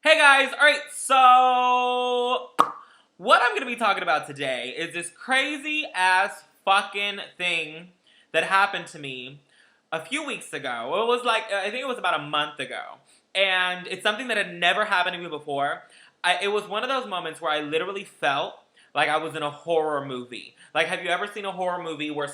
Hey guys, alright, so what I'm gonna be talking about today is this crazy ass fucking thing that happened to me a few weeks ago. It was like, I think it was about a month ago. And it's something that had never happened to me before. It was one of those moments where I literally felt like I was in a horror movie. Like, have you ever seen a horror movie where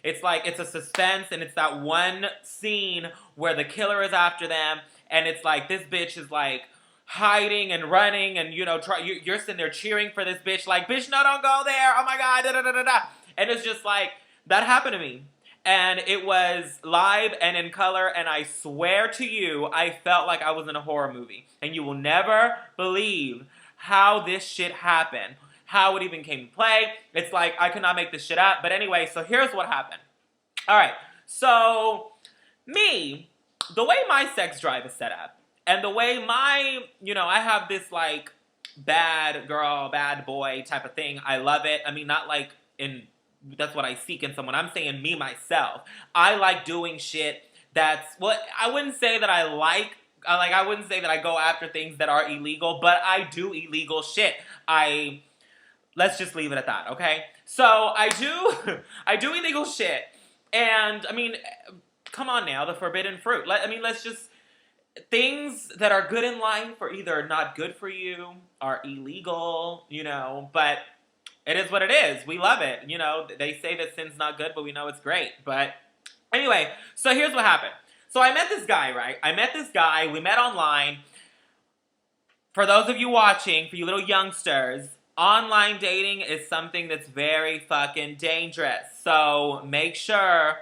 it's like, it's a suspense and it's that one scene where the killer is after them and it's like this bitch is like hiding and running and you're sitting there cheering for this bitch like, bitch, no, don't go there, oh my god, da da da da da. And it's just like, that happened to me. And it was live and in color, and I swear to you, I felt like I was in a horror movie. And you will never believe how this shit happened, how it even came to play. It's like, I could not make this shit up. But anyway, so here's what happened. Alright, so the way my sex drive is set up, and the way I have this like bad girl, bad boy type of thing. I love it. I mean, not like that's what I seek in someone. I'm saying me, myself. I like doing shit I wouldn't say that I wouldn't say that I go after things that are illegal, but I do illegal shit. Let's just leave it at that, okay? So I do illegal shit. And, I mean, come on now, the forbidden fruit. Let's just, things that are good in life are either not good for you, are illegal, but it is what it is. We love it. They say that sin's not good, but we know it's great. But anyway, so here's what happened. So I met this guy, right? We met online. For those of you watching, for you little youngsters, online dating is something that's very fucking dangerous. So make sure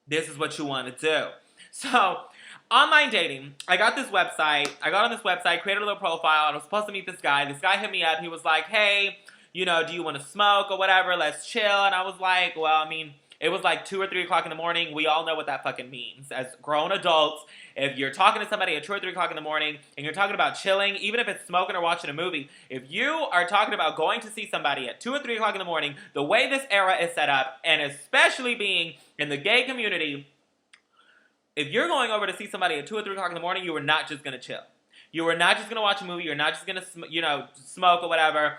this is what you want to do. So, online dating, I got on this website, created a little profile, and I was supposed to meet this guy. This guy hit me up. He was like, hey, do you want to smoke or whatever? Let's chill. And I was like, well, I mean, it was like 2 or 3 o'clock in the morning. We all know what that fucking means. As grown adults, if you're talking to somebody at 2 or 3 o'clock in the morning and you're talking about chilling, even if it's smoking or watching a movie, if you are talking about going to see somebody at 2 or 3 o'clock in the morning, the way this era is set up, and especially being in the gay community, if you're going over to see somebody at 2 or 3 o'clock in the morning, you are not just going to chill. You are not just going to watch a movie. You're not just going to, smoke or whatever.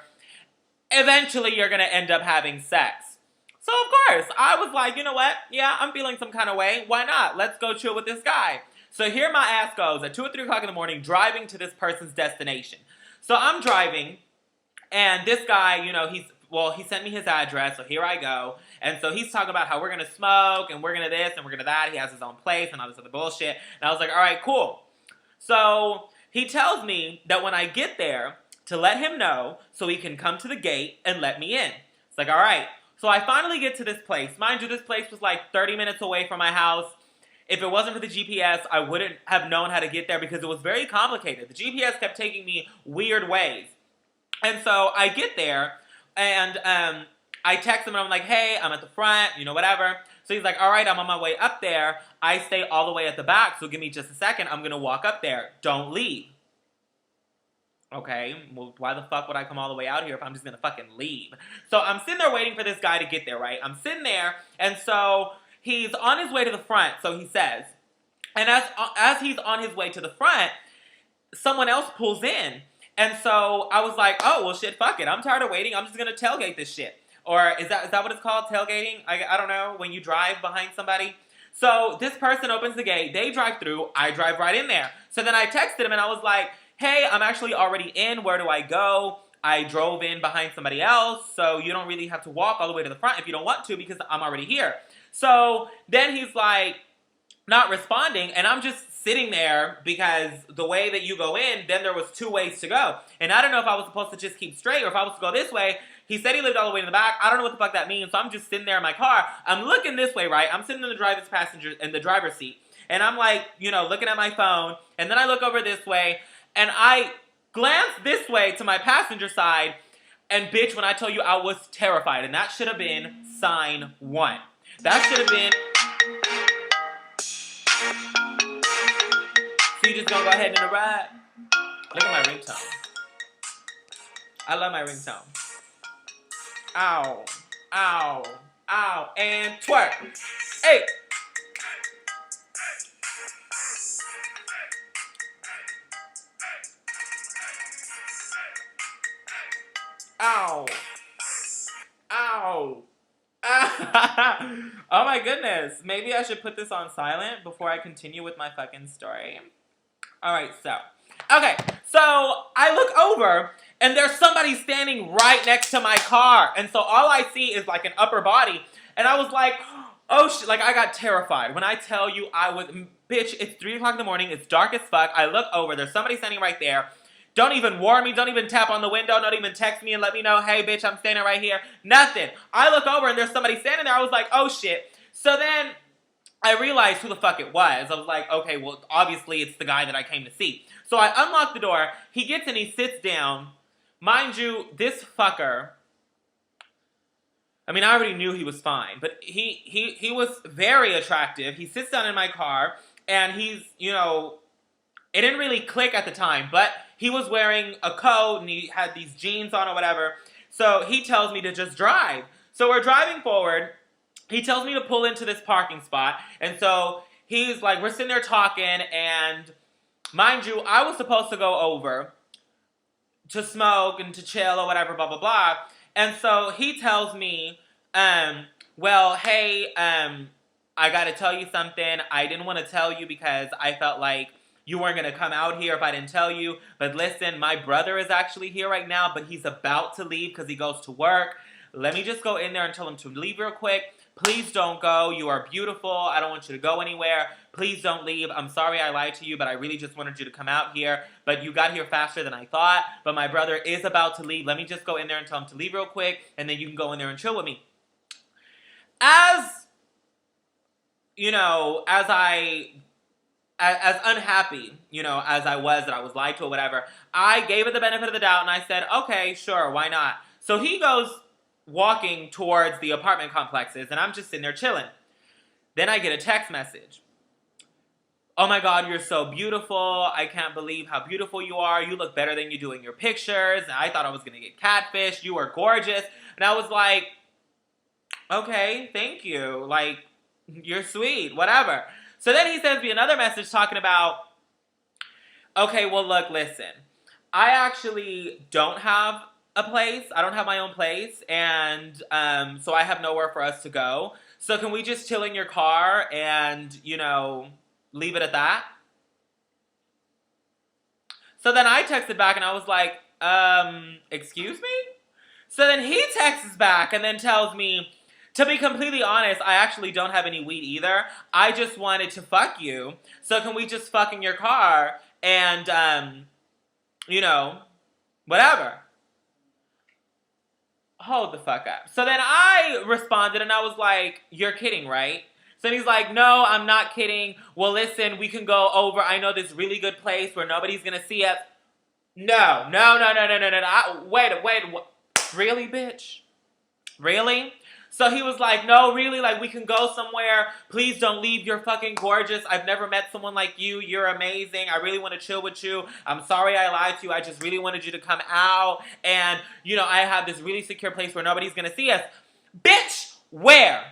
Eventually, you're going to end up having sex. So, of course, I was like, you know what? Yeah, I'm feeling some kind of way. Why not? Let's go chill with this guy. So here my ass goes at 2 or 3 o'clock in the morning driving to this person's destination. So I'm driving, and this guy, he sent me his address, so here I go. And so he's talking about how we're going to smoke, and we're going to this, and we're going to that. He has his own place, and all this other bullshit. And I was like, all right, cool. So he tells me that when I get there, to let him know so he can come to the gate and let me in. It's like, all right. So I finally get to this place. Mind you, this place was like 30 minutes away from my house. If it wasn't for the GPS, I wouldn't have known how to get there because it was very complicated. The GPS kept taking me weird ways. And so I get there, and I text him, and I'm like, hey, I'm at the front, whatever. So he's like, all right, I'm on my way up there. I stay all the way at the back, so give me just a second. I'm going to walk up there. Don't leave. Okay, well, why the fuck would I come all the way out here if I'm just going to fucking leave? So I'm sitting there waiting for this guy to get there, right? I'm sitting there, and so he's on his way to the front, so he says. And as he's on his way to the front, someone else pulls in. And so I was like, oh, well, shit, fuck it. I'm tired of waiting. I'm just going to tailgate this shit. Or is that what it's called, tailgating? I don't know, when you drive behind somebody. So this person opens the gate. They drive through. I drive right in there. So then I texted him, and I was like, hey, I'm actually already in. Where do I go? I drove in behind somebody else, so you don't really have to walk all the way to the front if you don't want to because I'm already here. So then he's like, not responding, and I'm just sitting there because the way that you go in, then there was 2 ways to go. And I don't know if I was supposed to just keep straight or if I was to go this way. He said he lived all the way in the back. I don't know what the fuck that means, so I'm just sitting there in my car. I'm looking this way, right? I'm sitting in the driver's seat, and I'm like, looking at my phone, and then I look over this way, and I glance this way to my passenger side, and bitch, when I tell you I was terrified, and that should have been sign 1. That should have been... So you just gonna go ahead and ride? Look at my ringtone. I love my ringtone. Ow, ow, ow, and twerk. Hey! Ow. Ow. Oh my goodness. Maybe I should put this on silent before I continue with my fucking story. Alright, okay, so I look over and there's somebody standing right next to my car. And so all I see is like an upper body. And I was like, oh shit, like I got terrified. When I tell you bitch, it's 3 o'clock in the morning, it's dark as fuck. I look over, there's somebody standing right there. Don't even warn me, don't even tap on the window, don't even text me and let me know, hey bitch, I'm standing right here. Nothing. I look over and there's somebody standing there. I was like, oh shit. So then I realized who the fuck it was. I was like, okay, well, obviously it's the guy that I came to see. So I unlock the door. He gets in, he sits down. Mind you, this fucker, I mean, I already knew he was fine, but he was very attractive. He sits down in my car, and he's, you know, it didn't really click at the time, but he was wearing a coat, and he had these jeans on or whatever. So he tells me to just drive. So we're driving forward. He tells me to pull into this parking spot. And so he's like, we're sitting there talking. And mind you, I was supposed to go over to smoke and to chill or whatever, blah, blah, blah. And so he tells me, well, hey, I got to tell you something. I didn't want to tell you because I felt like you weren't going to come out here if I didn't tell you. But listen, my brother is actually here right now, but he's about to leave because he goes to work. Let me just go in there and tell him to leave real quick. Please don't go. You are beautiful. I don't want you to go anywhere. Please don't leave. I'm sorry I lied to you, but I really just wanted you to come out here. But you got here faster than I thought. But my brother is about to leave. Let me just go in there and tell him to leave real quick, and then you can go in there and chill with me. As, you know, as unhappy, you know, as I was that I was lied to or whatever, I gave it the benefit of the doubt, and I said, okay, sure, why not? So he goes walking towards the apartment complexes, and I'm just sitting there chilling. Then I get a text message. Oh my God, you're so beautiful. I can't believe how beautiful you are. You look better than you do in your pictures. And I thought I was going to get catfished. You are gorgeous. And I was like, okay, thank you. Like, you're sweet, whatever. So then he sends me another message talking about, okay, well, look, listen. I actually don't have a place. I don't have my own place. And so I have nowhere for us to go. So can we just chill in your car and, you know, leave it at that? So then I texted back and I was like, excuse me? So then he texts back and then tells me, to be completely honest, I actually don't have any weed either. I just wanted to fuck you. So can we just fuck in your car and, you know, whatever. Hold the fuck up. So then I responded and I was like, you're kidding, right? So he's like, no, I'm not kidding. Well, listen, we can go over. I know this really good place where nobody's going to see us. No. Wait. Really, bitch? Really? So he was like, no, really, like, we can go somewhere. Please don't leave. You're fucking gorgeous. I've never met someone like you. You're amazing. I really want to chill with you. I'm sorry I lied to you. I just really wanted you to come out. And, you know, I have this really secure place where nobody's going to see us. Bitch, where?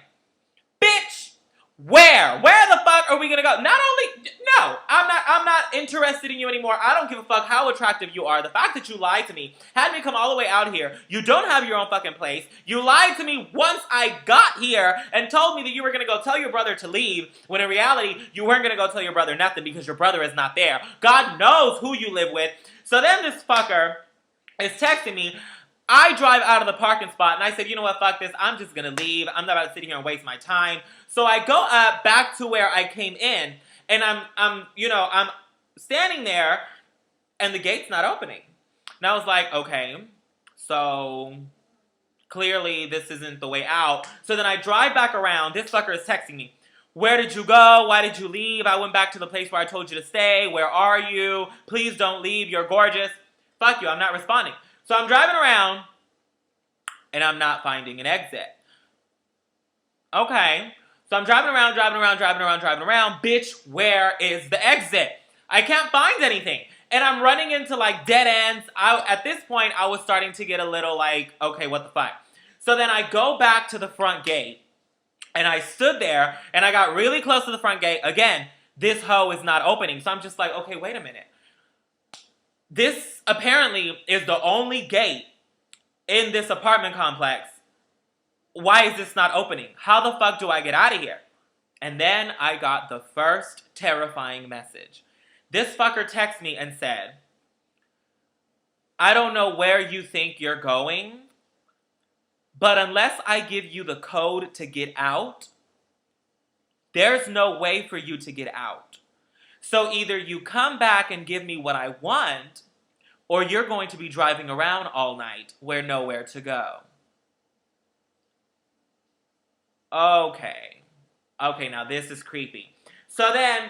Bitch, where? Where the fuck are we going to go? Not only, no, I'm not interested in you anymore. I don't give a fuck how attractive you are. The fact that you lied to me, had me come all the way out here. You don't have your own fucking place. You lied to me once I got here and told me that you were going to go tell your brother to leave, when in reality, you weren't going to go tell your brother nothing because your brother is not there. God knows who you live with. So then this fucker is texting me. I drive out of the parking spot and I said, you know what, fuck this. I'm just going to leave. I'm not about to sit here and waste my time. So I go up back to where I came in and I'm standing there and the gate's not opening. And I was like, okay, so clearly this isn't the way out. So then I drive back around. This fucker is texting me. Where did you go? Why did you leave? I went back to the place where I told you to stay. Where are you? Please don't leave. You're gorgeous. Fuck you. I'm not responding. So I'm driving around and I'm not finding an exit. Okay. So I'm driving around. Bitch, where is the exit? I can't find anything. And I'm running into like dead ends. At this point, I was starting to get a little like, okay, what the fuck? So then I go back to the front gate and I stood there and I got really close to the front gate. Again, this hoe is not opening. So I'm just like, okay, wait a minute. This apparently is the only gate in this apartment complex. Why is this not opening? How the fuck do I get out of here? And then I got the first terrifying message. This fucker texted me and said, I don't know where you think you're going, but unless I give you the code to get out, there's no way for you to get out. So either you come back and give me what I want, or you're going to be driving around all night with nowhere to go. Okay, now this is creepy. So then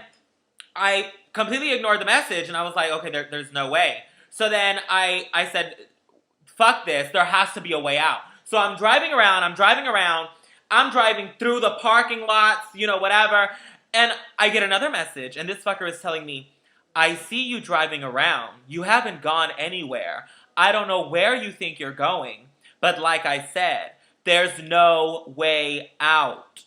I completely ignored the message and I was like, okay, there's no way. So then I said, fuck this, there has to be a way out. So I'm driving around, I'm driving through the parking lots, whatever, and I get another message, and this fucker is telling me, I see you driving around. You haven't gone anywhere. I don't know where you think you're going, but like I said, there's no way out.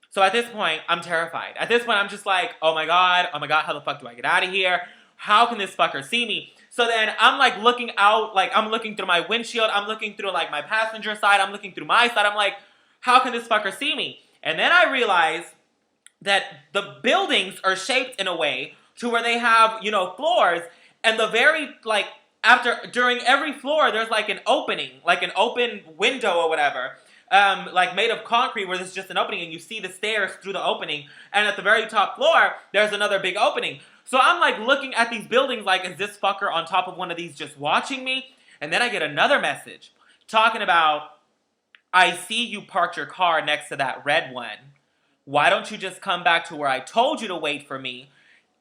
So at this point, I'm terrified. At this point, I'm just like, oh my God, how the fuck do I get out of here? How can this fucker see me? So then I'm like looking out, like I'm looking through my windshield, I'm looking through like my passenger side, I'm looking through my side, I'm like, how can this fucker see me? And then I realize that the buildings are shaped in a way to where they have, floors, and the very, like, during every floor, there's like an opening, like an open window or whatever, like made of concrete where there's just an opening and you see the stairs through the opening, and at the very top floor, there's another big opening. So I'm like looking at these buildings like, is this fucker on top of one of these just watching me? And then I get another message talking about, I see you parked your car next to that red one. Why don't you just come back to where I told you to wait for me,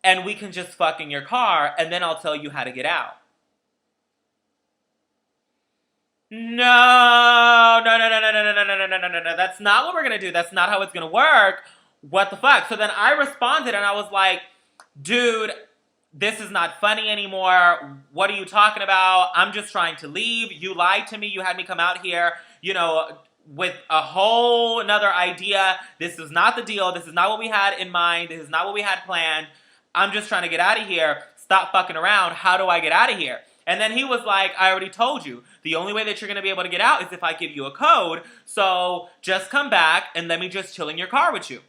and we can just fuck in your car, and then I'll tell you how to get out. No. That's not what we're going to do. That's not how it's going to work. What the fuck? So then I responded, and I was like, dude, this is not funny anymore. What are you talking about? I'm just trying to leave. You lied to me. You had me come out here, with a whole another idea. This is not the deal. This is not what we had in mind. This is not what we had planned. I'm just trying to get out of here. Stop fucking around. How do I get out of here? And then he was like, I already told you. The only way that you're going to be able to get out is if I give you a code. So just come back and let me just chill in your car with you.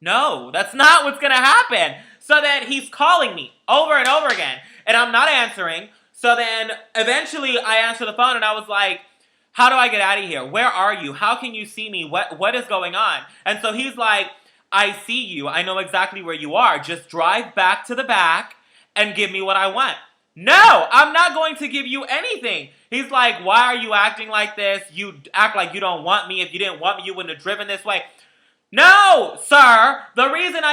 No, that's not what's going to happen. So then he's calling me over and over again, and I'm not answering. So then eventually I answer the phone, and I was like, how do I get out of here? Where are you? How can you see me? What is going on? And so he's like, I see you. I know exactly where you are. Just drive back to the back and give me what I want. No, I'm not going to give you anything. He's like, why are you acting like this? You act like you don't want me. If you didn't want me, you wouldn't have driven this way. No, sir. The reason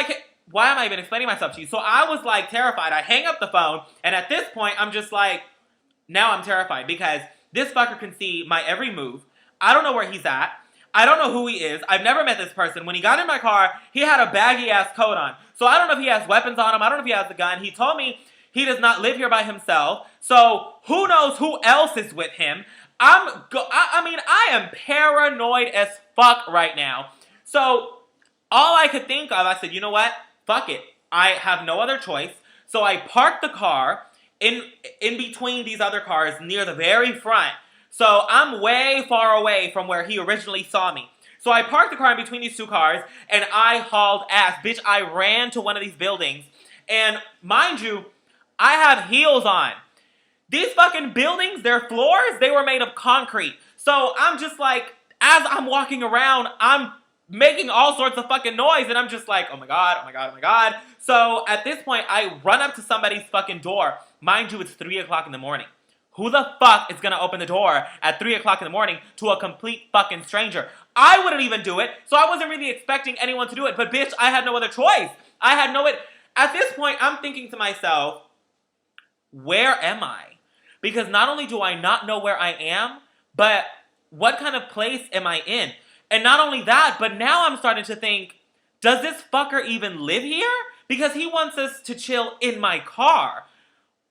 why am I even explaining myself to you? So I was like terrified. I hang up the phone, and at this point, I'm just like, now I'm terrified because this fucker can see my every move. I don't know where he's at. I don't know who he is. I've never met this person. When he got in my car, he had a baggy-ass coat on. So I don't know if he has weapons on him. I don't know if he has a gun. He told me he does not live here by himself. So who knows who else is with him. I am paranoid as fuck right now. So all I could think of, I said, you know what? Fuck it. I have no other choice. So I parked the car in between these other cars near the very front. So I'm way far away from where he originally saw me. So I parked the car in between these two cars, and I hauled ass. Bitch, I ran to one of these buildings. And mind you, I have heels on. These fucking buildings, their floors, they were made of concrete. So I'm just like, as I'm walking around, I'm making all sorts of fucking noise, and I'm just like, oh my God, oh my God, oh my God. So at this point, I run up to somebody's fucking door. Mind you, it's 3 o'clock in the morning. Who the fuck is gonna open the door at 3 o'clock in the morning to a complete fucking stranger? I wouldn't even do it, so I wasn't really expecting anyone to do it, but bitch, I had no other choice. At this point, I'm thinking to myself, where am I? Because not only do I not know where I am, but what kind of place am I in? And not only that, but now I'm starting to think, does this fucker even live here? Because he wants us to chill in my car.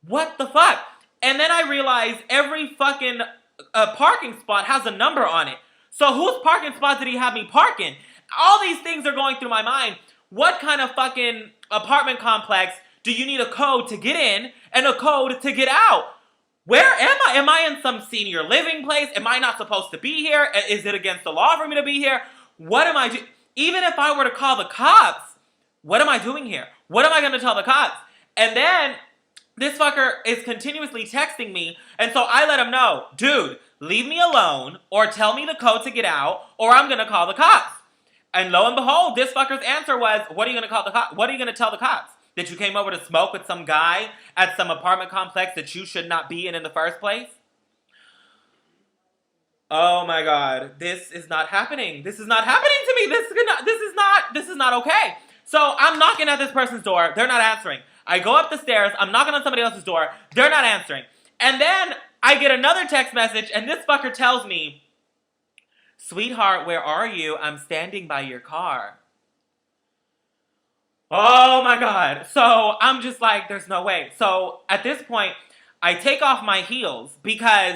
What the fuck? And then I realize every fucking parking spot has a number on it. So whose parking spot did he have me park in? All these things are going through my mind. What kind of fucking apartment complex do you need a code to get in and a code to get out? Where am I? Am I in some senior living place? Am I not supposed to be here? Is it against the law for me to be here? What am I doing? Even if I were to call the cops, what am I doing here? What am I going to tell the cops? And then this fucker is continuously texting me, and so I let him know, dude, leave me alone, or tell me the code to get out, or I'm going to call the cops. And lo and behold, this fucker's answer was, what are you going to call the cops? What are you going to tell the cops? That you came over to smoke with some guy at some apartment complex that you should not be in the first place? Oh my god, this is not happening. This is not happening to me. This is not okay. So I'm knocking at this person's door. They're not answering. I go up the stairs. I'm knocking on somebody else's door. They're not answering. And then I get another text message, and this fucker tells me, sweetheart, where are you? I'm standing by your car. Oh my god. So I'm just like, there's no way. So at this point, I take off my heels because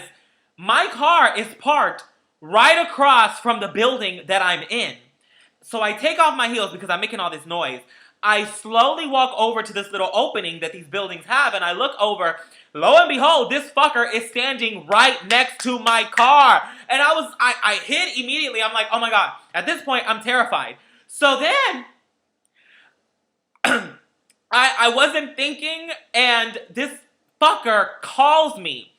my car is parked right across from the building that I'm in. So I take off my heels because I'm making all this noise. I slowly walk over to this little opening that these buildings have, and I look over. Lo and behold, this fucker is standing right next to my car. And I hid immediately. I'm like, oh my god. At this point, I'm terrified. So then I wasn't thinking, and this fucker calls me,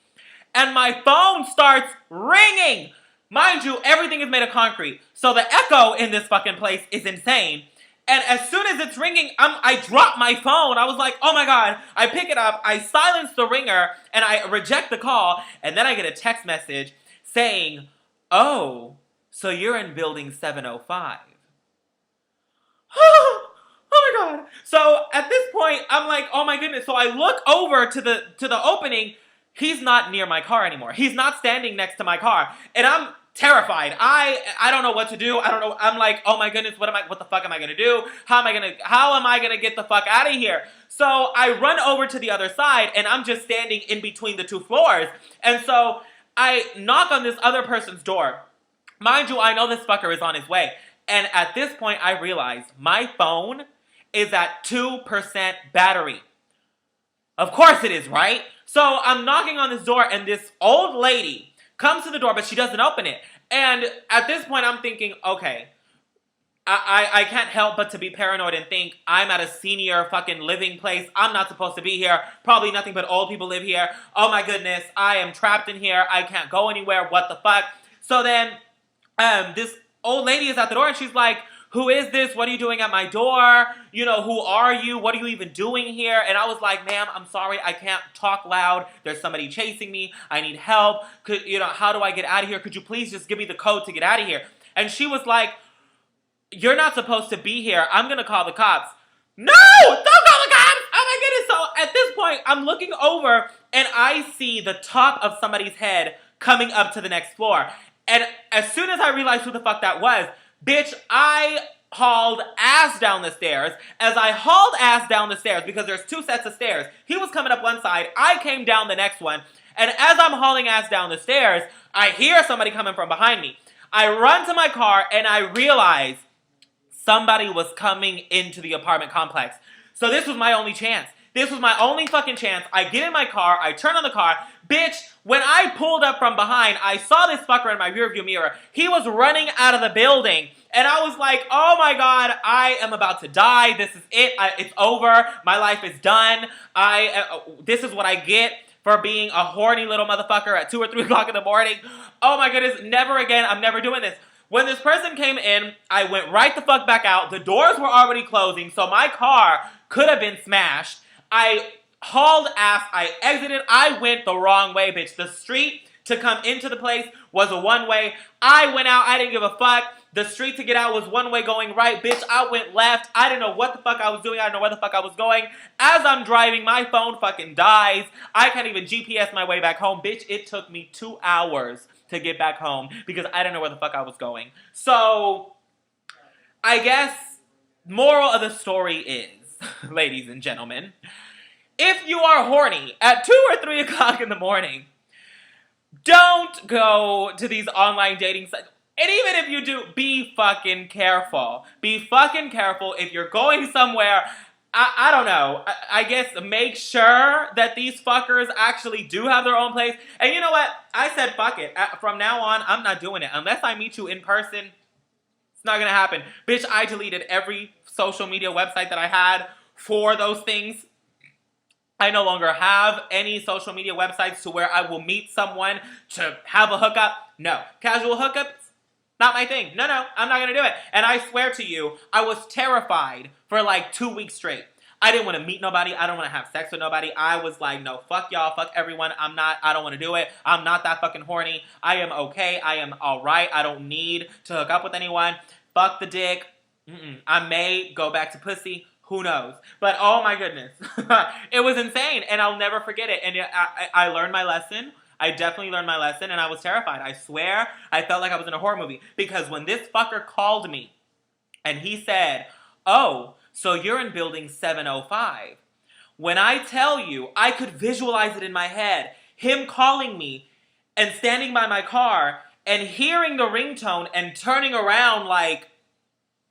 and my phone starts ringing. Mind you, everything is made of concrete, so the echo in this fucking place is insane. And as soon as it's ringing, I drop my phone. I was like, oh my god. I pick it up, I silence the ringer, and I reject the call, and then I get a text message saying, oh, so you're in building 705. Oh my god. So at this point, I'm like, oh my goodness. So I look over to the opening. He's not near my car anymore. He's not standing next to my car. And I'm terrified. I don't know what to do. I don't know. I'm like, oh my goodness, what the fuck am I gonna do? How am I gonna get the fuck out of here? So I run over to the other side, and I'm just standing in between the two floors. And so I knock on this other person's door. Mind you, I know this fucker is on his way. And at this point, I realize my phone is at 2% battery. Of course it is, right? So I'm knocking on this door, and this old lady comes to the door, but she doesn't open it. And at this point, I'm thinking, okay, I can't help but to be paranoid and think I'm at a senior fucking living place. I'm not supposed to be here. Probably nothing but old people live here. Oh my goodness, I am trapped in here. I can't go anywhere. What the fuck? So then this old lady is at the door, and she's like, who is this? What are you doing at my door? You know, who are you? What are you even doing here? And I was like, ma'am, I'm sorry. I can't talk loud. There's somebody chasing me. I need help. How do I get out of here? Could you please just give me the code to get out of here? And she was like, you're not supposed to be here. I'm going to call the cops. No! Don't call the cops! Oh my goodness. So at this point, I'm looking over, and I see the top of somebody's head coming up to the next floor. And as soon as I realized who the fuck that was, bitch, I hauled ass down the stairs. As I hauled ass down the stairs, because there's two sets of stairs, he was coming up one side, I came down the next one, and as I'm hauling ass down the stairs, I hear somebody coming from behind me. I run to my car, and I realize somebody was coming into the apartment complex. So this was my only chance. This was my only fucking chance. I get in my car, I turn on the car. Bitch, when I pulled up from behind, I saw this fucker in my rearview mirror. He was running out of the building. And I was like, oh my god, I am about to die. This is it. It's over. My life is done. This is what I get for being a horny little motherfucker at 2 or 3 o'clock in the morning. Oh my goodness, never again. I'm never doing this. When this person came in, I went right the fuck back out. The doors were already closing, so my car could have been smashed. I hauled ass. I exited. I went the wrong way, bitch. The street to come into the place was a one-way. I went out. I didn't give a fuck. The street to get out was one way going right. Bitch, I went left. I didn't know what the fuck I was doing. I didn't know where the fuck I was going. As I'm driving, my phone fucking dies. I can't even GPS my way back home. Bitch, it took me 2 hours to get back home because I didn't know where the fuck I was going. So, I guess, moral of the story is, ladies and gentlemen, if you are horny at 2 or 3 o'clock in the morning, don't go to these online dating sites. And even if you do, be fucking careful. Be fucking careful if you're going somewhere. I don't know. I guess make sure that these fuckers actually do have their own place. And you know what? I said fuck it. From now on, I'm not doing it. Unless I meet you in person, it's not gonna happen. Bitch, I deleted every social media website that I had for those things. I no longer have any social media websites to where I will meet someone to have a hookup. No. Casual hookups? Not my thing. No, I'm not going to do it. And I swear to you, I was terrified for like 2 weeks straight. I didn't want to meet nobody. I don't want to have sex with nobody. I was like, no, fuck y'all, fuck everyone. I don't want to do it. I'm not that fucking horny. I am okay. I am alright. I don't need to hook up with anyone. Fuck the dick. I may go back to pussy. Who knows? But oh my goodness. It was insane. And I'll never forget it. And I learned my lesson. I definitely learned my lesson, and I was terrified. I swear, I felt like I was in a horror movie. Because when this fucker called me, and he said, oh, so you're in building 705. When I tell you, I could visualize it in my head. Him calling me, and standing by my car, and hearing the ringtone, and turning around like,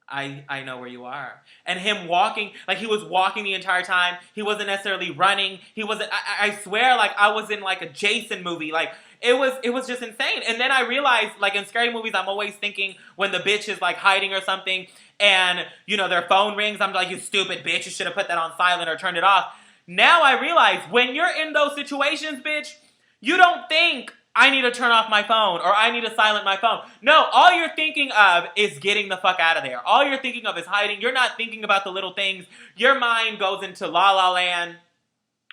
I know where you are. And him walking, like he was walking the entire time. He wasn't necessarily running. He wasn't, I swear, like I was in like a Jason movie. Like it was just insane. And then I realized, like in scary movies, I'm always thinking when the bitch is like hiding or something and, you know, their phone rings, I'm like, you stupid bitch, you should have put that on silent or turned it off. Now I realize when you're in those situations, bitch, you don't think, I need to turn off my phone, or I need to silence my phone. No, all you're thinking of is getting the fuck out of there. All you're thinking of is hiding. You're not thinking about the little things. Your mind goes into La La Land.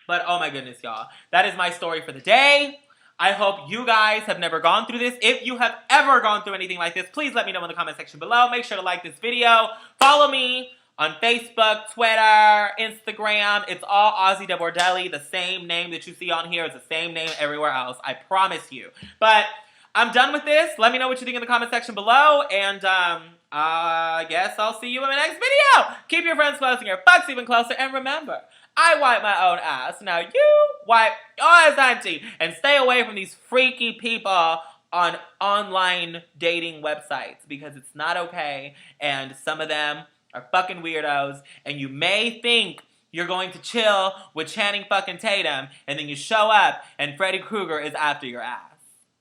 But oh my goodness, y'all. That is my story for the day. I hope you guys have never gone through this. If you have ever gone through anything like this, please let me know in the comment section below. Make sure to like this video. Follow me on Facebook, Twitter, Instagram. It's all Ozzy De Bordelli. The same name that you see on here is the same name everywhere else. I promise you. But I'm done with this. Let me know what you think in the comment section below. And I guess I'll see you in my next video. Keep your friends close and your fucks even closer. And remember, I wipe my own ass. Now you wipe yours, auntie. And stay away from these freaky people on online dating websites. Because it's not okay. And some of them are fucking weirdos, and you may think you're going to chill with Channing fucking Tatum, and then you show up, and Freddy Krueger is after your ass.